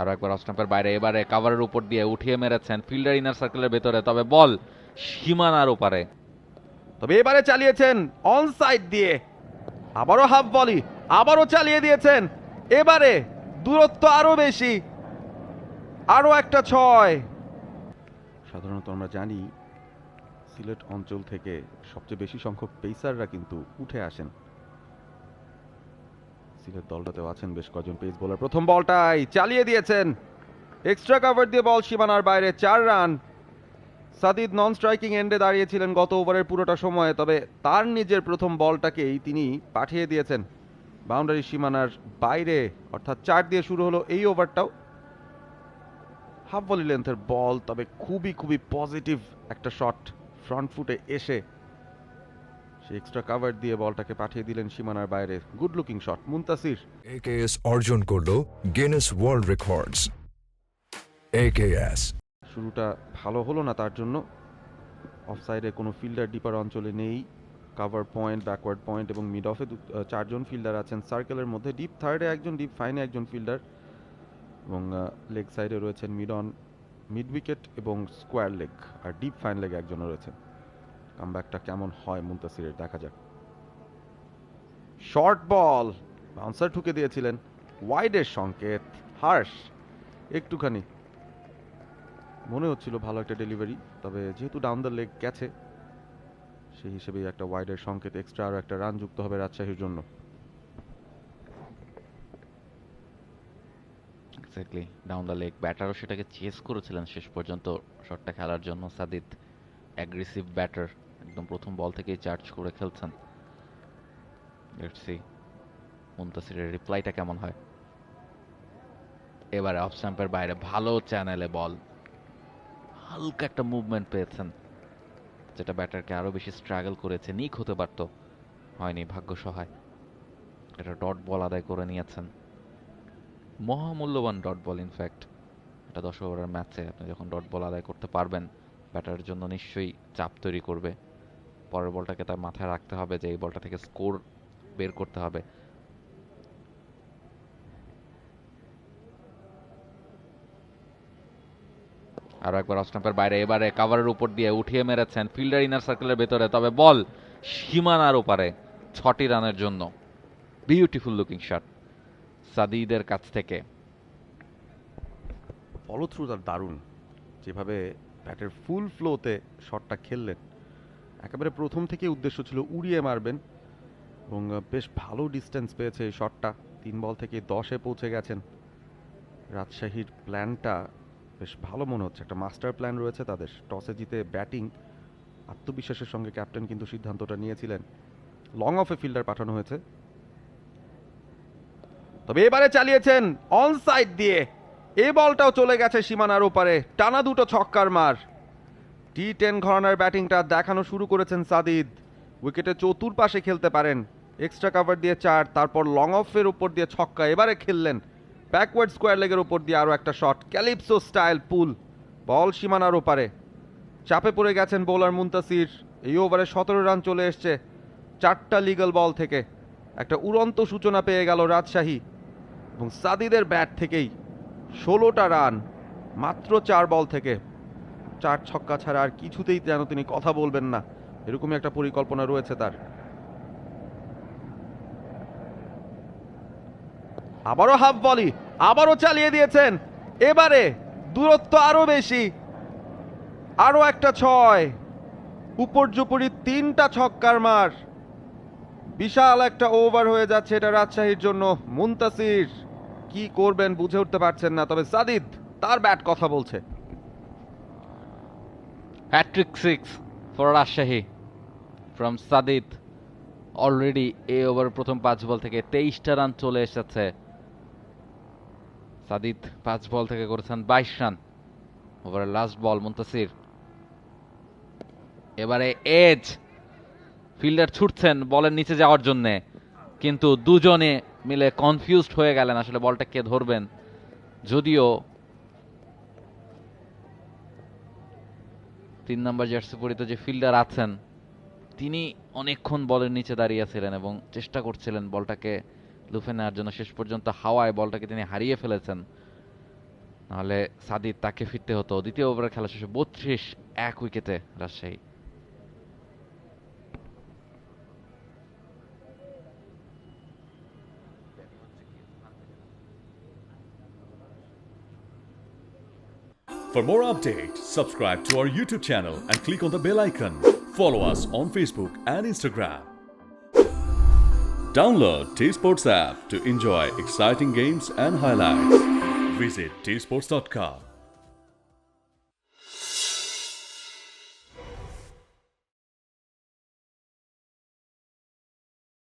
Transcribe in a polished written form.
আরো একবার অফ স্টাম্পের বাইরে, এবারে কাভারের উপর দিয়ে উঠিয়ে মেরেছেন ফিল্ডার ইনার সার্কেলের ভেতরে, তবে বল সীমানার ওপারে। তবে এবারে চালিয়েছেন অন সাইড দিয়ে, আবারও হাফ ভলি, আবারও চালিয়ে দিয়েছেন। এবারে দূরত্ব আরো বেশি, আরো একটা ছয়। সাধারণত আমরা জানি সিলেট অঞ্চল থেকে সবচেয়ে বেশি সংখ্যক পেসাররা কিন্তু উঠে আসেন। সিলেট দলটাতেও আছেন বেশ কয়েকজন পেস বোলার। প্রথম বলটাই চালিয়ে দিয়েছেন, এক্সট্রা কভার দিয়ে বল সীমানার বাইরে, 4 রান। সাদিদ নন স্ট্রাইকিং এন্ডে দাঁড়িয়েছিলেন গত ওভারের পুরোটা সময়, তবে তার নিজের প্রথম বলটাকেই তিনি পাঠিয়ে দিয়েছেন বাউন্ডারি সীমানার বাইরে, অর্থাৎ 4 দিয়ে শুরু হলো এই ওভারটাও। হাফ ভলি লেন্থের বল, তবে খুবই খুবই পজিটিভ একটা শট ফ্রন্ট ফুটে এসে সে এক্সট্রা কভার দিয়ে বলটাকে পাঠিয়ে দিলেন সীমানার বাইরে। Good looking shot Muntasir. AKS অর্জন করলো গিনেস ওয়ার্ল্ড রেকর্ডস। একেএস শুরুটা ভালো হলো না তার জন্য। অফসাইডে কোনো ফিল্ডার ডিপার অঞ্চলে নেই। কাভার পয়েন্ট, ব্যাকওয়ার্ড পয়েন্ট এবং মিড অফে 4জন ফিল্ডার আছেন সার্কেলের মধ্যে। ডিপ থার্ডে একজন, ডিপ ফাইনে একজন ফিল্ডার, এবং লেগ সাইডে রয়েছেন মিড অন, মিড উইকেট এবং স্কোয়ার লেগ, আর ডিপ ফাইন লেগে একজন রয়েছেন। কামব্যাকটা কেমন হয় মুনতাসিরের দেখা যাক। শর্ট বল, বাউন্সার ঠুকে দিয়েছিলেন, ওয়াইডের সংকেত। হার্শ একটুখানি মনে হচ্ছিল ভালো একটা ডেলিভারি, তবে যেহেতু ডাউন দ্য লেগ গেছে সেই হিসেবেই একটা ওয়াইডের সংকেত। এক্সট্রা আরও একটা রান যুক্ত হবে রাজশাহীর জন্য। Exactly, down the leg. ব্যাটারও সেটাকে চেস করেছিলেন শেষ পর্যন্ত শটটা খেলার জন্য। সাদিদ অ্যাগ্রেসিভ ব্যাটার, একদম প্রথম বল থেকেই চার্জ করে খেলছেন। লেটস সি মুনতাসিরের রিপ্লাইটা কেমন হয়। এবারে অফ স্টাম্পের বাইরে ভালো চ্যানেলে বল, হালকা একটা মুভমেন্ট পেয়েছেন যেটা ব্যাটারকে আরো বেশি স্ট্রাগল করেছে। নিক হতে পারতো, হয়নি, ভাগ্য সহায়। এটা ডট বল আদায় করে নিয়েছেন, মহামূল্যবান ডট বল। ইনফ্যাক্ট এটা 10 ওভারের ম্যাচে আপনি যখন ডট বল আদায় করতে পারবেন, ব্যাটারের জন্য নিশ্চয়ই চাপ তৈরি করবে। পরের বলটাকে তার মাথায় রাখতে হবে যে এই বলটা থেকে স্কোর বের করতে হবে। আরো একবার অফ স্টাম্পের বাইরে, এবারে কাভারের উপর দিয়ে উঠিয়ে মেরেছেন ফিল্ডার ইনার সার্কেলের ভেতরে, তবে বল সীমানার ওপারে। 6টি রানের জন্য বিউটিফুল লুকিং শট সাদিদের কাছ থেকে। ফলো থ্রু তার দারুণ, যেভাবে ব্যাটের ফুল ফ্লোতে শটটা খেললেন। একেবারে প্রথম থেকে উদ্দেশ্য ছিল উড়িয়ে মারবেন, এবং বেশ ভালো ডিস্টেন্স পেয়েছে এই শটটা। 3 বল থেকে 10-এ পৌঁছে গেছেন। রাজশাহীর প্ল্যানটা বেশ ভালো মনে হচ্ছে, একটা মাস্টার প্ল্যান রয়েছে তাদের। টসে জিতে ব্যাটিং, আত্মবিশ্বাসের সঙ্গে ক্যাপ্টেন কিন্তু সিদ্ধান্তটা নিয়েছিলেন। লং অফে ফিল্ডার পাঠানো হয়েছে, তবে এবারে চালিয়েছেন অন সাইড দিয়ে, এই বলটাও চলে গেছে সীমানার ওপারে। টানা দুটো ছক্কার মার। টি10 ঘরানার ব্যাটিংটা দেখানো শুরু করেছেন সাদিদ। উইকেটে চতুর্পাশে খেলতে পারেন, এক্সট্রা কভার দিয়ে 4, তারপর লং অফের উপর দিয়ে ছক্কা। এবারে খেললেন ব্যাকওয়ার্ড স্কোয়ার লেগের উপর দিয়ে আরও একটা শট, ক্যালিপসো স্টাইল পুল, বল সীমানার ওপারে। চাপে পড়ে গেছেন বোলার মুনতাসির। এই ওভারে 17 রান চলে এসছে 4টা লিগ্যাল বল থেকে। একটা উড়ন্ত সূচনা পেয়ে গেল রাজশাহী, এবং সাদিদের ব্যাট থেকেই 16টা রান মাত্র 4 বল থেকে। 4 ছক্কা ছাড়া আর কিছুতেই যেন তিনি কথা বলবেন না, এরকমই একটা পরিকল্পনা রয়েছে তার। আবারও হাফ ভলি, আবারও চালিয়ে দিয়েছেন। এবারে দূরত্ব আরো বেশি, আরো একটা 6। উপর্যুপরি 3টা ছক্কার মার। বিশাল একটা ওভার হয়ে যাচ্ছে এটা রাজশাহীর জন্য। মুনতাসির কি করবেন বুঝে উঠতে পারছেন না, তবে সাদিদ তার ব্যাট কথা বলছে। Hat trick 6 for Rajshahi from Sadid. Already এই ওভার প্রথম 5 বল থেকে 23টা রান চলে এসেছে। সাদিদ 5 বল থেকে করেছেন 22 রান। ওভারের লাস্ট বল মুনতাসির, এবারে এজ। ফিল্ডার ছুটছেন বলের নিচে যাওয়ার জন্যে, কিন্তু দুজনে মিলে কনফিউজড হয়ে গেলেন আসলে বলটা কে ধরবেন। যদিও 3 নম্বর জার্সি পরিহিত যে ফিল্ডার আছেন তিনি অনেকক্ষণ বলের নিচে দাঁড়িয়েছিলেন এবং চেষ্টা করছিলেন বলটাকে লুফে নেওয়ার জন্য। শেষ পর্যন্ত হাওয়ায় বলটাকে তিনি হারিয়ে ফেলেছেন। নাহলে সাদিদ তাকে ফিরতে হতো। দ্বিতীয় ওভারে খেলা শেষে 32 এক উইকেটে Rajshahi. For more updates, subscribe to our YouTube channel and click on the bell icon. Follow us on Facebook and Instagram. Download T Sports app to enjoy exciting games and highlights. Visit tsports.com.